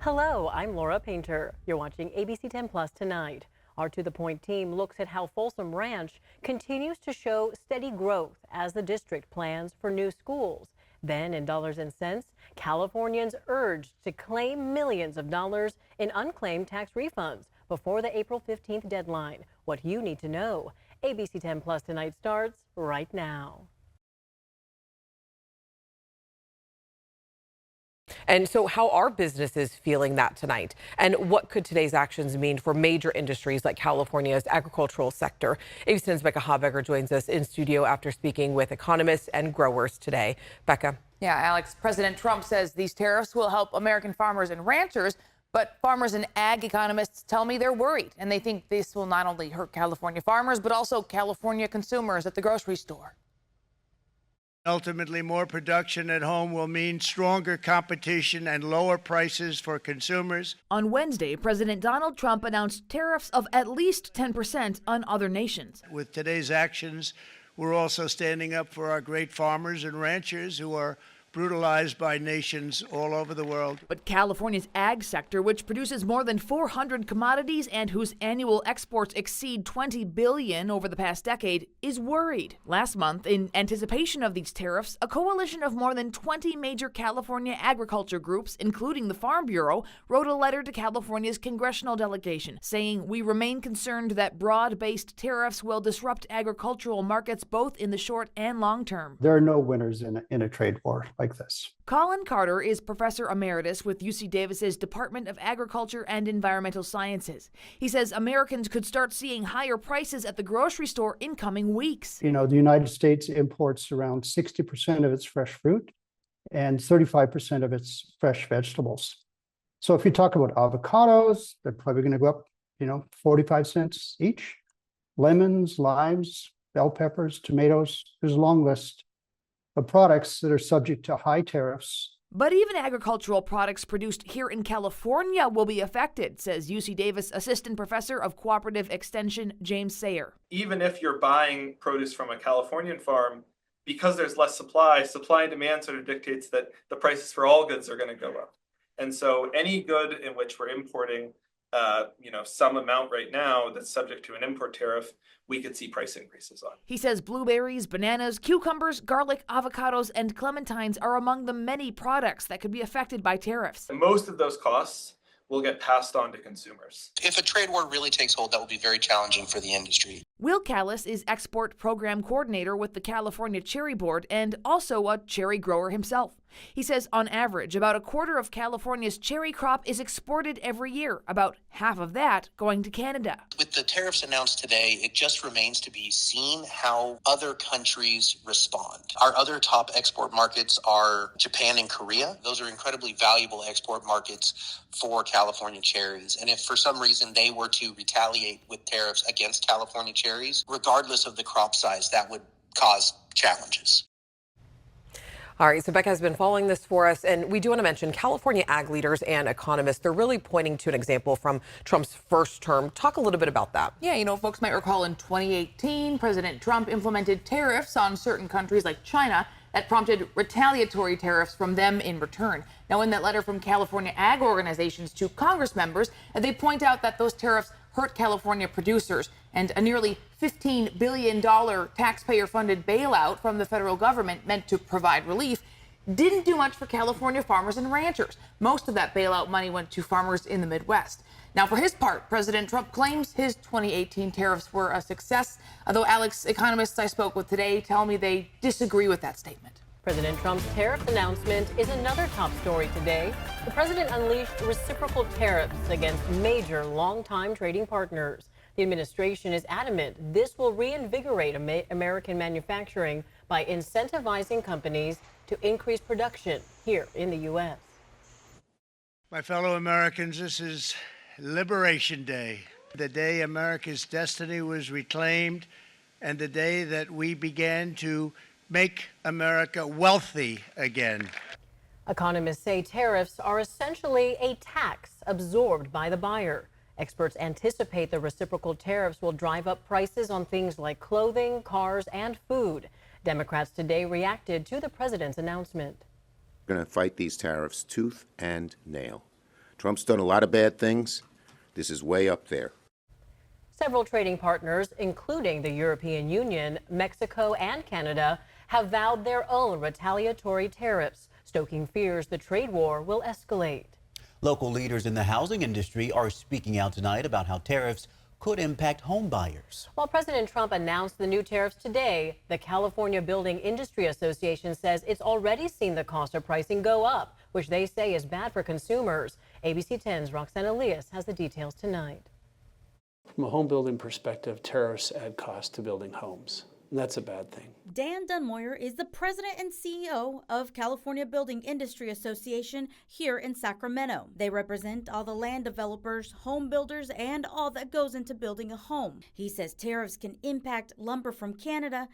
Hello, I'm Laura Painter. You're watching ABC10 Plus tonight. Our To The Point team looks at how Folsom Ranch continues to show steady growth as the district plans for new schools. Then, in dollars and cents, Californians urged to claim millions of dollars in unclaimed tax refunds before the April 15th deadline. What you need to know. ABC10 Plus tonight starts right now. And so how are businesses feeling that tonight? And what could today's actions mean for major industries like California's agricultural sector? ABC10's Becca Habegger joins us in studio after speaking with economists and growers today. Becca. Yeah, Alex, President Trump says these tariffs will help American farmers and ranchers, but farmers and ag economists tell me they're worried, and they think this will not only hurt California farmers, but also California consumers at the grocery store. Ultimately, more production at home will mean stronger competition and lower prices for consumers. On Wednesday, President Donald Trump announced tariffs of at least 10% on other nations. With today's actions, we're also standing up for our great farmers and ranchers who are brutalized by nations all over the world. But California's ag sector, which produces more than 400 commodities and whose annual exports exceed $20 billion over the past decade, is worried. Last month, in anticipation of these tariffs, a coalition of more than 20 major California agriculture groups, including the Farm Bureau, wrote a letter to California's congressional delegation saying, "We remain concerned that broad-based tariffs will disrupt agricultural markets both in the short and long term." There are no winners in a trade war like this. Colin Carter is professor emeritus with UC Davis's Department of Agriculture and Environmental Sciences. He says Americans could start seeing higher prices at the grocery store in coming weeks. You know, the United States imports around 60% of its fresh fruit and 35% of its fresh vegetables. So if you talk about avocados, they're probably going to go up, 45 cents each. Lemons, limes, bell peppers, tomatoes, there's a long list of products that are subject to high tariffs. But even agricultural products produced here in California will be affected, says UC Davis Assistant Professor of Cooperative Extension James Sayer. Even if you're buying produce from a Californian farm, because there's less supply and demand sort of dictates that the prices for all goods are going to go up. And so any good in which we're importing some amount right now that's subject to an import tariff, we could see price increases on. He says blueberries, bananas, cucumbers, garlic, avocados, and clementines are among the many products that could be affected by tariffs. And most of those costs will get passed on to consumers. If a trade war really takes hold, that will be very challenging for the industry. Will Callis is export program coordinator with the California Cherry Board and also a cherry grower himself. He says on average, about a quarter of California's cherry crop is exported every year, about half of that going to Canada. With the tariffs announced today, it just remains to be seen how other countries respond. Our other top export markets are Japan and Korea. Those are incredibly valuable export markets for California cherries. And if for some reason they were to retaliate with tariffs against California cherries, regardless of the crop size, that would cause challenges. All right, so Becca has been following this for us, and we do want to mention California ag leaders and economists. They're really pointing to an example from Trump's first term. Talk a little bit about that. Yeah, folks might recall in 2018, President Trump implemented tariffs on certain countries like China that prompted retaliatory tariffs from them in return. Now, in that letter from California ag organizations to Congress members, they point out that those tariffs hurt California producers, and a nearly $15 billion taxpayer-funded bailout from the federal government meant to provide relief didn't do much for California farmers and ranchers. Most of that bailout money went to farmers in the Midwest. Now, for his part, President Trump claims his 2018 tariffs were a success, although Alex, economists I spoke with today tell me they disagree with that statement. President Trump's tariff announcement is another top story today. The president unleashed reciprocal tariffs against major longtime trading partners. The administration is adamant this will reinvigorate American manufacturing by incentivizing companies to increase production here in the U.S. My fellow Americans, this is Liberation Day, the day America's destiny was reclaimed, and the day that we began to make America wealthy again. Economists say tariffs are essentially a tax absorbed by the buyer. Experts anticipate the reciprocal tariffs will drive up prices on things like clothing, cars, and food. Democrats today reacted to the president's announcement. We're going to fight these tariffs tooth and nail. Trump's done a lot of bad things. This is way up there. Several trading partners, including the European Union, Mexico, and Canada, have vowed their own retaliatory tariffs, stoking fears the trade war will escalate. Local leaders in the housing industry are speaking out tonight about how tariffs could impact home buyers. While President Trump announced the new tariffs today, the California Building Industry Association says it's already seen the cost of pricing go up, which they say is bad for consumers. ABC 10's Roxanne Elias has the details tonight. From a home building perspective, tariffs add cost to building homes, and that's a bad thing. Dan Dunmoyer is the president and CEO of California Building Industry Association here in Sacramento. They represent all the land developers, home builders, and all that goes into building a home. He says tariffs can impact lumber from Canada,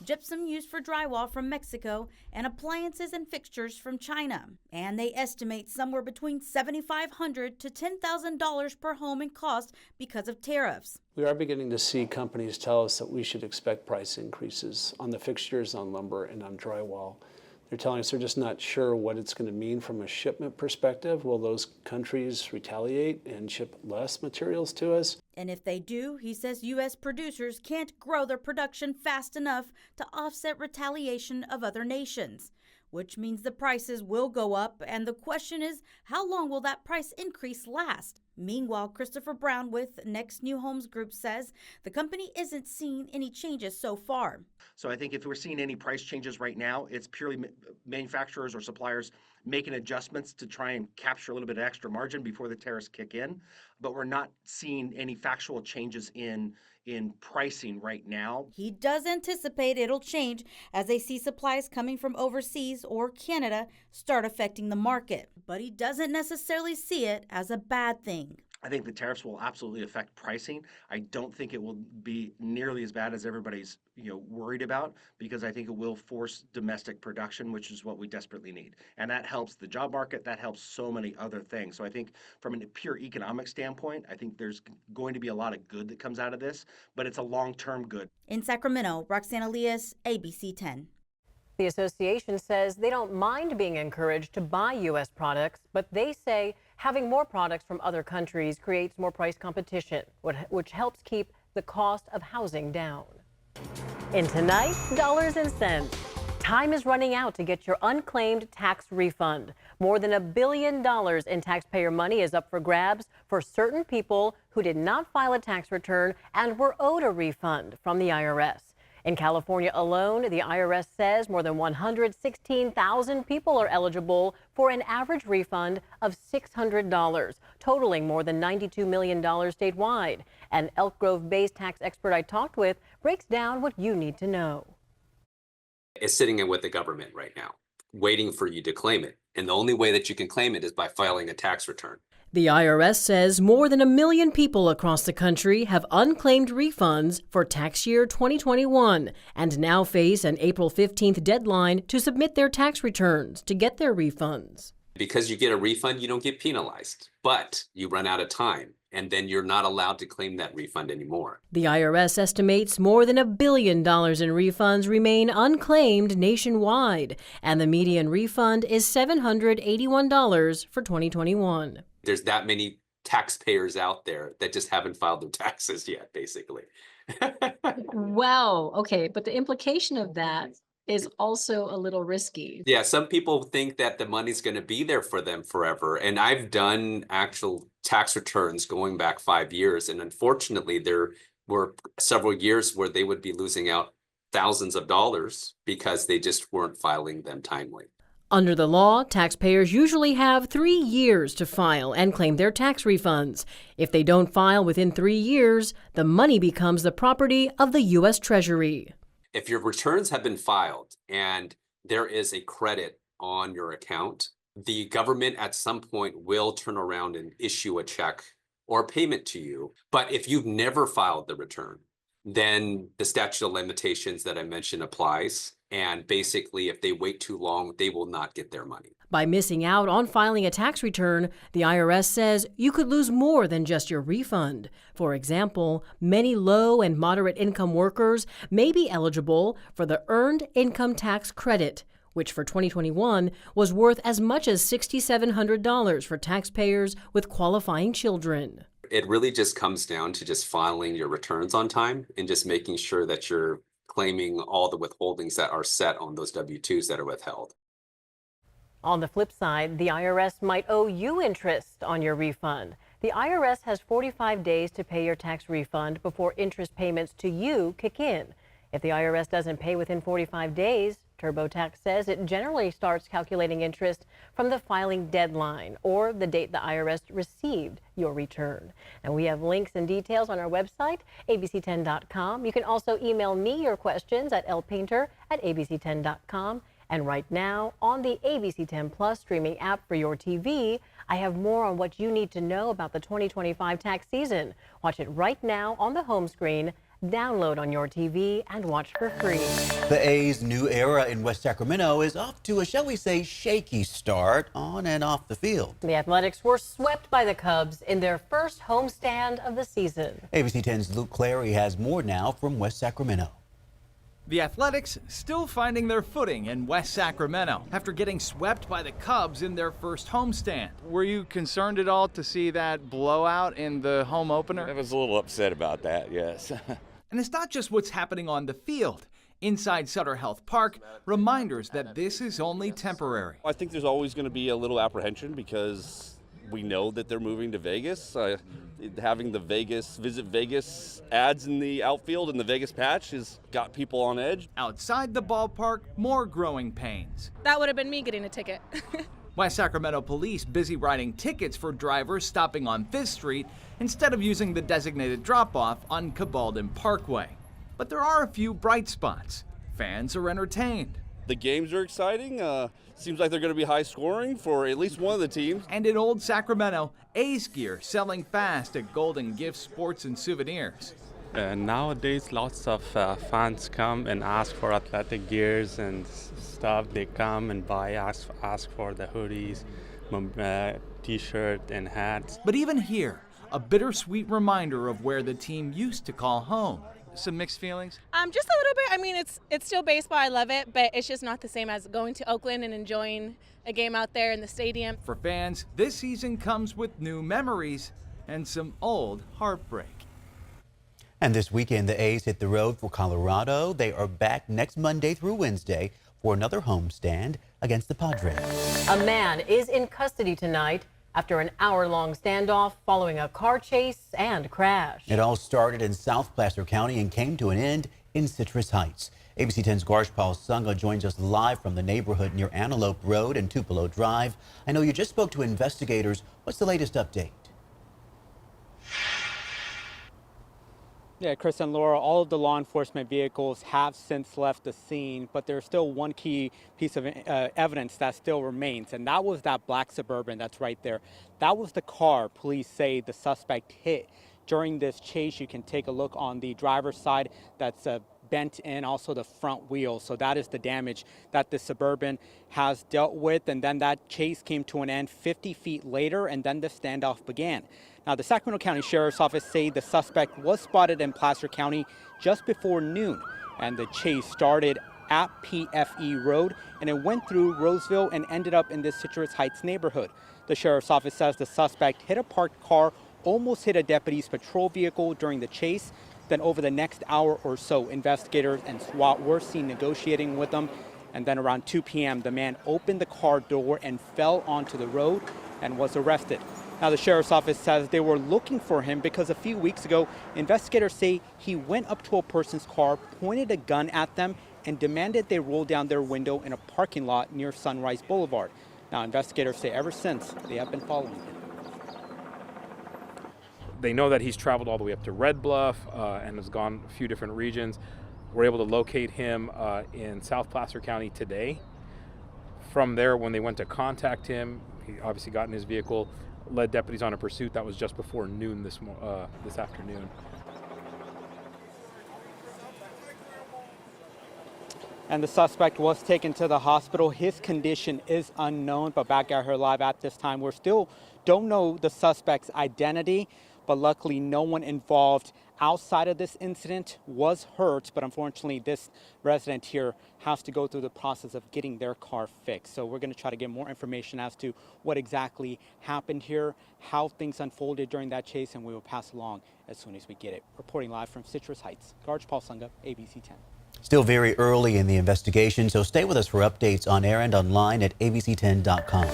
gypsum used for drywall from Mexico, and appliances and fixtures from China. And they estimate somewhere between $7,500 to $10,000 per home in cost because of tariffs. We are beginning to see companies tell us that we should expect price increases on the fixtures, on lumber, and on drywall. They're telling us they're just not sure what it's going to mean from a shipment perspective. Will those countries retaliate and ship less materials to us? And if they do, he says U.S. producers can't grow their production fast enough to offset retaliation of other nations, which means the prices will go up. And the question is, how long will that price increase last? Meanwhile, Christopher Brown with Next New Homes Group says the company isn't seeing any changes so far. So I think if we're seeing any price changes right now, it's purely manufacturers or suppliers making adjustments to try and capture a little bit of extra margin before the tariffs kick in. But we're not seeing any factual changes in pricing right now. He does anticipate it'll change as they see supplies coming from overseas or Canada start affecting the market. But he doesn't necessarily see it as a bad thing. I think the tariffs will absolutely affect pricing. I don't think it will be nearly as bad as everybody's worried about, because I think it will force domestic production, which is what we desperately need. And that helps the job market. That helps so many other things. So I think from a pure economic standpoint, I think there's going to be a lot of good that comes out of this, but it's a long-term good. In Sacramento, Roxanne Elias, ABC 10. The association says they don't mind being encouraged to buy U.S. products, but they say having more products from other countries creates more price competition, which helps keep the cost of housing down. In tonight's Dollars and Cents, time is running out to get your unclaimed tax refund. More than $1 billion in taxpayer money is up for grabs for certain people who did not file a tax return and were owed a refund from the IRS. In California alone, the IRS says more than 116,000 people are eligible for an average refund of $600, totaling more than $92 million statewide. An Elk Grove-based tax expert I talked with breaks down what you need to know. It's sitting in with the government right now, waiting for you to claim it. And the only way that you can claim it is by filing a tax return. The IRS says more than 1 million people across the country have unclaimed refunds for tax year 2021 and now face an April 15th deadline to submit their tax returns to get their refunds. Because you get a refund, you don't get penalized, but you run out of time, and then you're not allowed to claim that refund anymore. The IRS estimates more than $1 billion in refunds remain unclaimed nationwide, and the median refund is $781 for 2021. There's that many taxpayers out there that just haven't filed their taxes yet, basically. Wow. Okay. But the implication of that is also a little risky. Yeah, some people think that the money's going to be there for them forever. And I've done actual tax returns going back 5 years. And unfortunately, there were several years where they would be losing out thousands of dollars because they just weren't filing them timely. Under the law, taxpayers usually have 3 years to file and claim their tax refunds. If they don't file within 3 years, the money becomes the property of the U.S. Treasury. If your returns have been filed and there is a credit on your account, the government at some point will turn around and issue a check or payment to you. But if you've never filed the return, then the statute of limitations that I mentioned applies. And basically, if they wait too long, they will not get their money. By missing out on filing a tax return, the IRS says you could lose more than just your refund. For example, many low and moderate income workers may be eligible for the Earned Income Tax Credit, which for 2021 was worth as much as $6,700 for taxpayers with qualifying children. It really just comes down to just filing your returns on time and just making sure that you're claiming all the withholdings that are set on those W-2s that are withheld. On the flip side, the IRS might owe you interest on your refund. The IRS has 45 days to pay your tax refund before interest payments to you kick in. If the IRS doesn't pay within 45 days, TurboTax says it generally starts calculating interest from the filing deadline or the date the IRS received your return. And we have links and details on our website, abc10.com. You can also email me your questions at lpainter@abc10.com. And right now, on the ABC10 Plus streaming app for your TV, I have more on what you need to know about the 2025 tax season. Watch it right now on the home screen, download on your TV, and watch for free. The A's new era in West Sacramento is off to a, shall we say, shaky start on and off the field. The Athletics were swept by the Cubs in their first homestand of the season. ABC 10's Luke Clary has more now from West Sacramento. The Athletics still finding their footing in West Sacramento after getting swept by the Cubs in their first homestand. Were you concerned at all to see that blowout in the home opener? I was a little upset about that, yes. And it's not just what's happening on the field. Inside Sutter Health Park, reminders that this is only temporary. I think there's always going to be a little apprehension because we know that they're moving to Vegas. Having the Visit Vegas ads in the outfield and the Vegas patch has got people on edge. Outside the ballpark, more growing pains. That would have been me getting a ticket. West Sacramento police busy writing tickets for drivers stopping on 5th Street instead of using the designated drop-off on Cabaldon Parkway. But there are a few bright spots. Fans are entertained. The games are exciting. Seems like they're going to be high scoring for at least one of the teams. And in Old Sacramento, A's gear selling fast at Golden Gift Sports and Souvenirs. Nowadays, lots of fans come and ask for athletic gears and stuff. They come and ask for the hoodies, t-shirt and hats. But even here, a bittersweet reminder of where the team used to call home. Some mixed feelings? Just a little bit. I mean, it's still baseball. I love it, but it's just not the same as going to Oakland and enjoying a game out there in the stadium. For fans, this season comes with new memories and some old heartbreak. And this weekend, the A's hit the road for Colorado. They are back next Monday through Wednesday for another homestand against the Padres. A man is in custody tonight after an hour-long standoff following a car chase and crash. It all started in South Placer County and came to an end in Citrus Heights. ABC 10's Garshpal Sangha joins us live from the neighborhood near Antelope Road and Tupelo Drive. I know you just spoke to investigators. What's the latest update? Yeah, Chris and Laura, all of the law enforcement vehicles have since left the scene, but there's still one key piece of evidence that still remains, and that was that black Suburban that's right there. That was the car police say the suspect hit during this chase. You can take a look on the driver's side that's bent in, also the front wheel. So that is the damage that the Suburban has dealt with. And then that chase came to an end 50 feet later, and then the standoff began. Now, the Sacramento County Sheriff's Office say the suspect was spotted in Placer County just before noon, and the chase started at PFE Road, and it went through Roseville and ended up in the Citrus Heights neighborhood. The Sheriff's Office says the suspect hit a parked car, almost hit a deputy's patrol vehicle during the chase. Then over the next hour or so, investigators and SWAT were seen negotiating with them. And then around 2 p.m., the man opened the car door and fell onto the road and was arrested. Now, the Sheriff's Office says they were looking for him because a few weeks ago, investigators say he went up to a person's car, pointed a gun at them, and demanded they roll down their window in a parking lot near Sunrise Boulevard. Now, investigators say ever since, they have been following him. They know that he's traveled all the way up to Red Bluff and has gone a few different regions. We're able to locate him in South Placer County today. From there, when they went to contact him, he obviously got in his vehicle, led deputies on a pursuit. That was just before noon this afternoon. And the suspect was taken to the hospital. His condition is unknown, but back at her live at this time, we still don't know the suspect's identity. but luckily no one involved outside of this incident was hurt, but unfortunately this resident here has to go through the process of getting their car fixed. So we're going to try to get more information as to what exactly happened here, how things unfolded during that chase, and we will pass along as soon as we get it. Reporting live from Citrus Heights, Garge Paul Sunga, ABC 10. Still very early in the investigation, so stay with us for updates on air and online at abc10.com.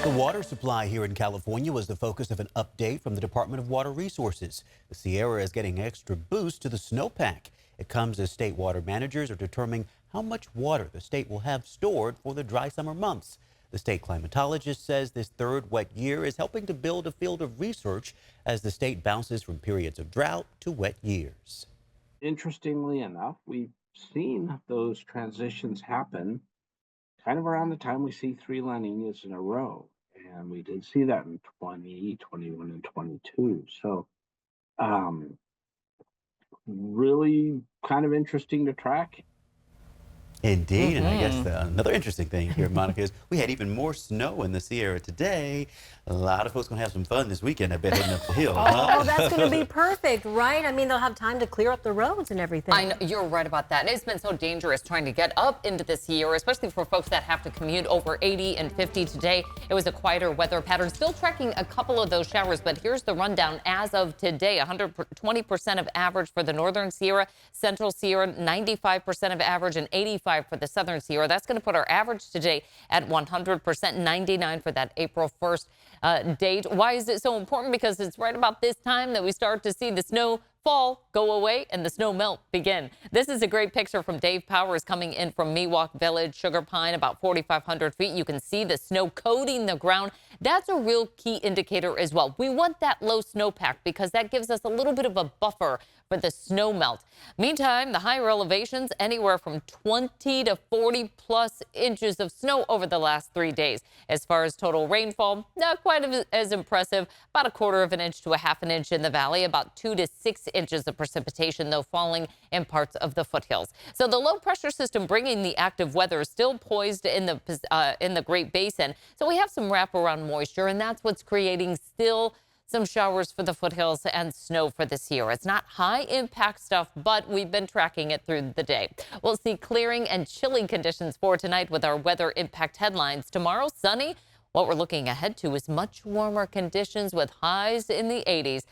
The water supply here in California was the focus of an update from the Department of Water Resources. The Sierra is getting an extra boost to the snowpack. It comes as state water managers are determining how much water the state will have stored for the dry summer months. The state climatologist says this third wet year is helping to build a field of research as the state bounces from periods of drought to wet years. Interestingly enough, we've seen those transitions happen kind of around the time we see 3 La Niñas in a row. And we did see that in 20, 21, and 22. So really kind of interesting to track. Indeed, and I guess another interesting thing here, Monica, is we had even more snow in the Sierra today. A lot of folks going to have some fun this weekend, I bet, heading up the hill. Oh, that's going to be perfect, right? I mean, they'll have time to clear up the roads and everything. I know, you're right about that. It's been so dangerous trying to get up into the Sierra, especially for folks that have to commute over 80 and 50 today. It was a quieter weather pattern, still tracking a couple of those showers, but here's the rundown as of today. 120% of average for the northern Sierra, central Sierra, 95% of average, and 85% for the southern Sierra. That's going to put our average today at 100%, 99 for that April 1st date. Why is it so important? Because it's right about this time that we start to see the snow fall go away and the snow melt begin. This is a great picture from Dave Powers coming in from Miwok Village, Sugar Pine, about 4,500 feet. You can see the snow coating the ground. That's a real key indicator as well. We want that low snowpack because that gives us a little bit of a buffer for the snow melt. Meantime, the higher elevations, anywhere from 20 to 40 plus inches of snow over the last 3 days. As far as total rainfall, not quite as impressive, about 1/4 inch to 1/2 inch in the valley, about 2 to 6 inches of precipitation, though, falling in parts of the foothills. So the low pressure system bringing the active weather is still poised in the Great Basin. So we have some wraparound moisture, and that's what's creating still some showers for the foothills and snow for the Sierra. It's not high impact stuff, but we've been tracking it through the day. We'll see clearing and chilly conditions for tonight with our weather impact headlines. Tomorrow, sunny. What we're looking ahead to is much warmer conditions with highs in the 80s.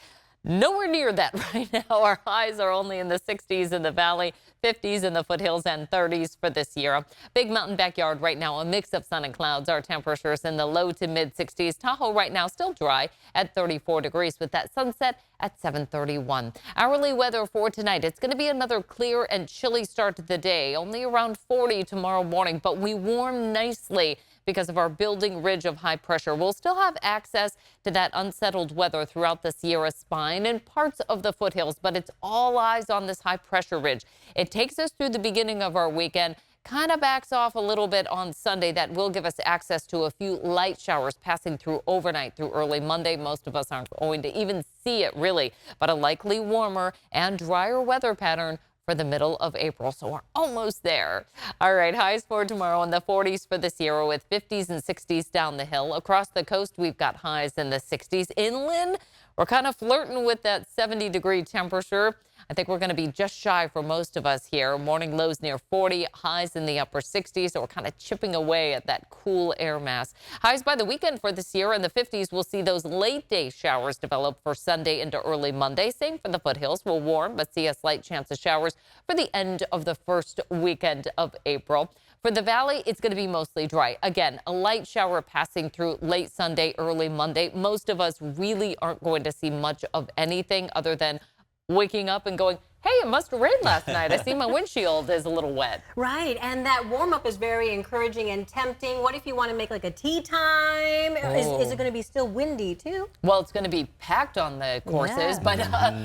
Nowhere near that right now. Our highs are only in the 60s in the valley, 50s in the foothills, and 30s for the Sierra. Big Mountain Backyard right now, a mix of sun and clouds. Our temperatures in the low to mid 60s. Tahoe right now still dry at 34 degrees with that sunset at 7:31. Hourly weather for tonight. It's going to be another clear and chilly start to the day. Only around 40 tomorrow morning, but we warm nicely because of our building ridge of high pressure. We'll still have access to that unsettled weather throughout the Sierra Spine and parts of the foothills, but it's all eyes on this high pressure ridge. It takes us through the beginning of our weekend, kind of backs off a little bit on Sunday. That will give us access to a few light showers passing through overnight through early Monday. Most of us aren't going to even see it really, but a likely warmer and drier weather pattern for the middle of April, so we're almost there. All right, highs for tomorrow in the 40s for the Sierra with 50s and 60s down the hill. Across the coast, we've got highs in the 60s. Inland, we're kind of flirting with that 70-degree temperature. I think we're going to be just shy for most of us here. Morning lows near 40, highs in the upper 60s, so we're kind of chipping away at that cool air mass. Highs by the weekend for the Sierra in the 50s. We'll see those late day showers develop for Sunday into early Monday. Same for the foothills. We'll warm, but see a slight chance of showers for the end of the first weekend of April. For the valley, it's going to be mostly dry. Again, a light shower passing through late Sunday, early Monday. Most of us really aren't going to see much of anything other than waking up and going, hey, it must have rained last night. I see my windshield is a little wet. Right, and that warm-up is very encouraging and tempting. What if you want to make like a tea time? Is it going to be still windy, too? Well, it's going to be packed on the courses, but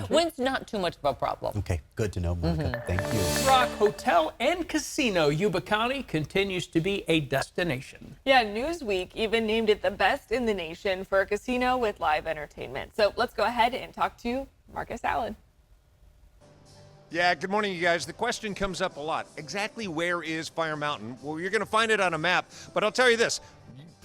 wind's not too much of a problem. Okay, good to know, Monica. Thank you. Rock Hotel and Casino, Yuba County continues to be a destination. Yeah, Newsweek even named it the best in the nation for a casino with live entertainment. So let's go ahead and talk to Marcus Allen. Yeah, good morning, you guys. The question comes up a lot. Exactly where is Fire Mountain? Well, you're going to find it on a map, but I'll tell you this.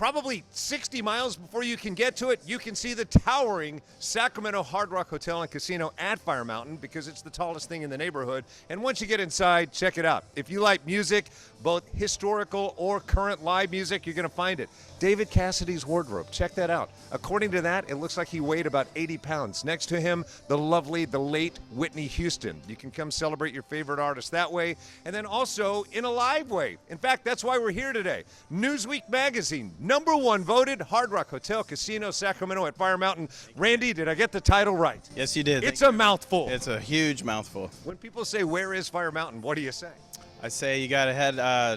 probably 60 miles before you can get to it, you can see the towering Sacramento Hard Rock Hotel and Casino at Fire Mountain because it's the tallest thing in the neighborhood. And once you get inside, check it out. If you like music, both historical or current live music, you're going to find it. David Cassidy's wardrobe, check that out. According to that, it looks like he weighed about 80 pounds. Next to him, the late Whitney Houston. You can come celebrate your favorite artist that way, and then also in a live way. In fact, that's why we're here today. Newsweek magazine, #1 voted, Hard Rock Hotel Casino Sacramento at Fire Mountain. Randy, did I get the title right? Yes, you did. It's a mouthful. It's a huge mouthful. When people say, where is Fire Mountain, what do you say? I say you got to head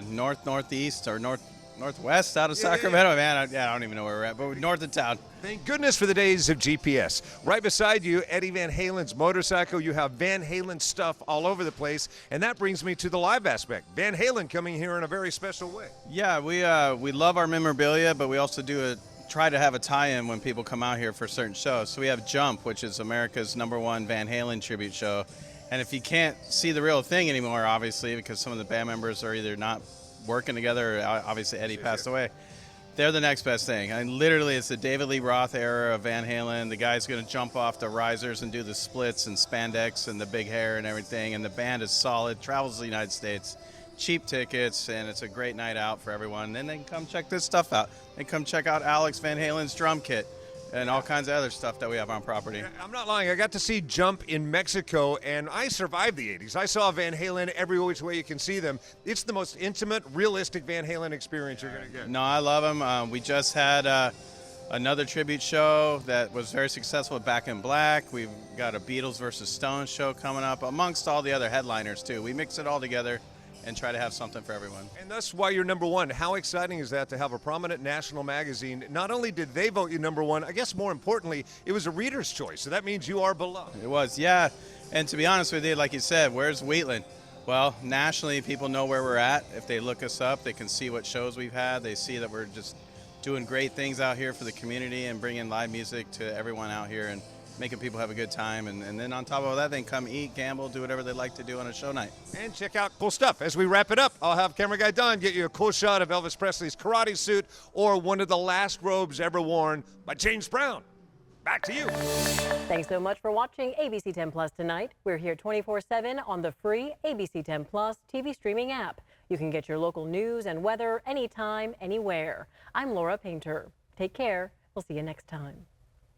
northeast or northwest out of Sacramento. Man, I don't even know where we're at, but we're north of town. Thank goodness for the days of GPS. Right beside you, Eddie Van Halen's motorcycle. You have Van Halen stuff all over the place, and that brings me to the live aspect. Van Halen coming here in a very special way. Yeah, we love our memorabilia, but we also try to have a tie-in when people come out here for certain shows. So we have Jump, which is America's #1 Van Halen tribute show. And if you can't see the real thing anymore, obviously, because some of the band members are either not working together, or obviously Eddie passed away, they're the next best thing. I mean, literally, it's the David Lee Roth era of Van Halen. The guy's going to jump off the risers and do the splits and spandex and the big hair and everything. And the band is solid, travels to the United States, cheap tickets, and it's a great night out for everyone. And then they can come check this stuff out. They can come check out Alex Van Halen's drum kit and all kinds of other stuff that we have on property. I'm not lying. I got to see Jump in Mexico, and I survived the 80s. I saw Van Halen every which way you can see them. It's the most intimate, realistic Van Halen experience you're going to get. No, I love them. We just had another tribute show that was very successful at Back in Black. We've got a Beatles versus Stones show coming up, amongst all the other headliners, too. We mix it all together and try to have something for everyone. And that's why you're #1. How exciting is that to have a prominent national magazine? Not only did they vote you #1, I guess more importantly, it was a reader's choice. So that means you are beloved. It was, yeah. And to be honest with you, like you said, where's Wheatland? Well, nationally, people know where we're at. If they look us up, they can see what shows we've had. They see that we're just doing great things out here for the community and bringing live music to everyone out here and making people have a good time. And then on top of all that, they can come eat, gamble, do whatever they like to do on a show night. And check out cool stuff. As we wrap it up, I'll have camera guy Don get you a cool shot of Elvis Presley's karate suit or one of the last robes ever worn by James Brown. Back to you. Thanks so much for watching ABC 10 Plus tonight. We're here 24/7 on the free ABC 10 Plus TV streaming app. You can get your local news and weather anytime, anywhere. I'm Laura Painter. Take care. We'll see you next time.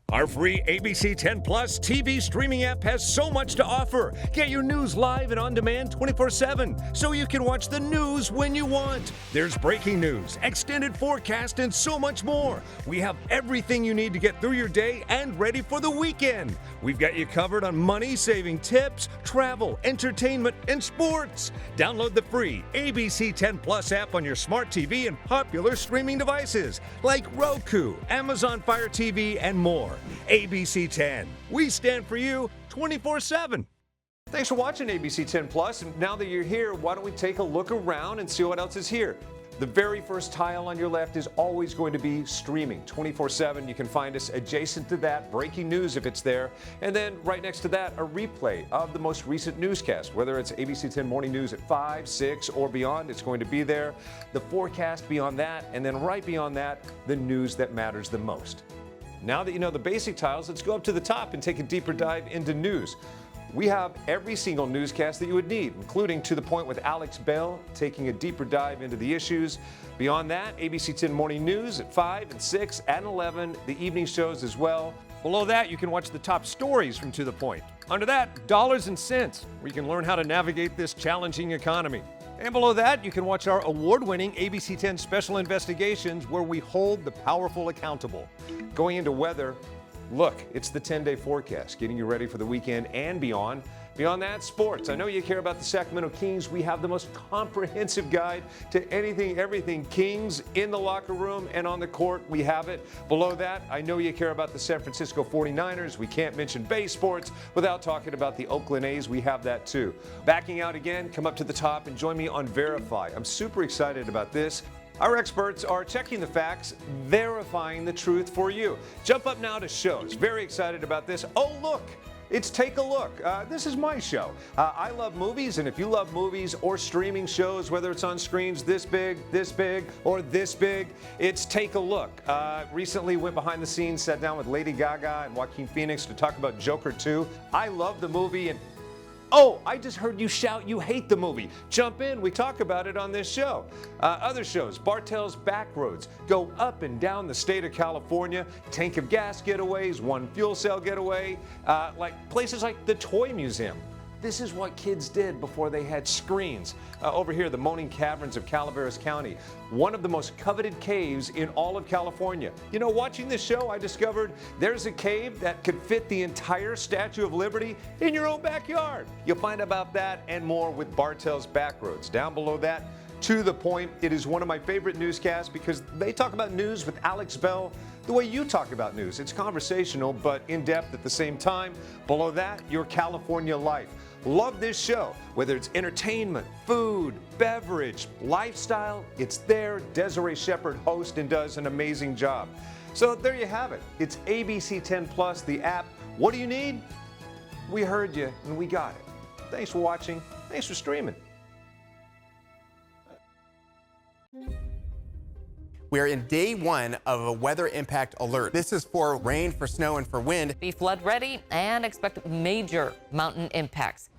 Our free ABC 10 Plus TV streaming app has so much to offer. Get your news live and on demand 24/7 so you can watch the news when you want. There's breaking news, extended forecast, and so much more. We have everything you need to get through your day and ready for the weekend. We've got you covered on money-saving tips, travel, entertainment, and sports. Download the free ABC 10 Plus app on your smart TV and popular streaming devices like Roku, Amazon Fire TV, and more. ABC 10. We stand for you 24/7. Thanks for watching ABC 10 Plus. And now that you're here, why don't we take a look around and see what else is here? The very first tile on your left is always going to be streaming 24/7. You can find us adjacent to that, breaking news if it's there. And then right next to that, a replay of the most recent newscast. Whether it's ABC 10 Morning News at 5, 6, or beyond, it's going to be there. The forecast beyond that, and then right beyond that, the news that matters the most. Now that you know the basic tiles, let's go up to the top and take a deeper dive into news. We have every single newscast that you would need, including To the Point with Alex Bell, taking a deeper dive into the issues. Beyond that, ABC 10 Morning News at 5 and 6 and 11, the evening shows as well. Below that, you can watch the top stories from To the Point. Under that, Dollars and Cents, where you can learn how to navigate this challenging economy. And below that, you can watch our award-winning ABC 10 Special Investigations, where we hold the powerful accountable. Going into weather, look, it's the 10-day forecast, getting you ready for the weekend and beyond. Beyond that, sports. I know you care about the Sacramento Kings. We have the most comprehensive guide to anything, everything Kings in the locker room and on the court. We have it. Below that, I know you care about the San Francisco 49ers. We can't mention Bay Sports without talking about the Oakland A's. We have that too. Backing out again, come up to the top and join me on Verify. I'm super excited about this. Our experts are checking the facts, verifying the truth for you. Jump up now to shows. Very excited about this. Oh, look. It's Take a Look. This is my show. I love movies, and if you love movies or streaming shows, whether it's on screens this big, or this big, it's Take a Look. Recently went behind the scenes, sat down with Lady Gaga and Joaquin Phoenix to talk about Joker 2. I love the movie, and oh, I just heard you shout you hate the movie. Jump in, we talk about it on this show. Other shows, Bartell's Backroads, go up and down the state of California, tank of gas getaways, one fuel cell getaway, like places like the Toy Museum. This is what kids did before they had screens. Over here, the Moaning Caverns of Calaveras County, one of the most coveted caves in all of California. You know, watching this show, I discovered there's a cave that could fit the entire Statue of Liberty in your own backyard. You'll find about that and more with Bartell's Backroads. Down below that, To the Point. It is one of my favorite newscasts because they talk about news with Alex Bell the way you talk about news. It's conversational, but in-depth at the same time. Below that, Your California Life. Love this show. Whether it's entertainment, food, beverage, lifestyle, it's there. Desiree Shepherd hosts and does an amazing job. So there you have it. It's ABC10 Plus, the app. What do you need? We heard you and we got it. Thanks for watching. Thanks for streaming. We are in day one of a weather impact alert. This is for rain, for snow, and for wind. Be flood ready and expect major mountain impacts.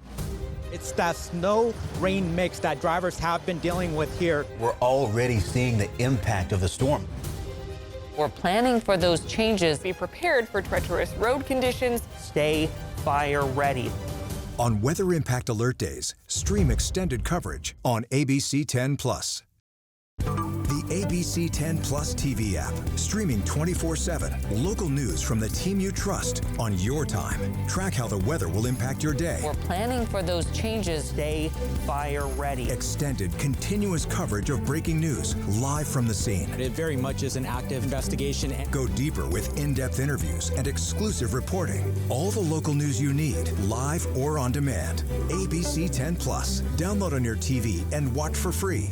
It's that snow-rain mix that drivers have been dealing with here. We're already seeing the impact of the storm. We're planning for those changes. Be prepared for treacherous road conditions. Stay fire ready. On weather impact alert days, stream extended coverage on ABC10 Plus. The ABC10 Plus TV app, streaming 24/7. Local news from the team you trust on your time. Track how the weather will impact your day. We're planning for those changes. Stay fire ready. Extended, continuous coverage of breaking news, live from the scene. It very much is an active investigation. Go deeper with in-depth interviews and exclusive reporting. All the local news you need, live or on demand. ABC10 Plus. Download on your TV and watch for free.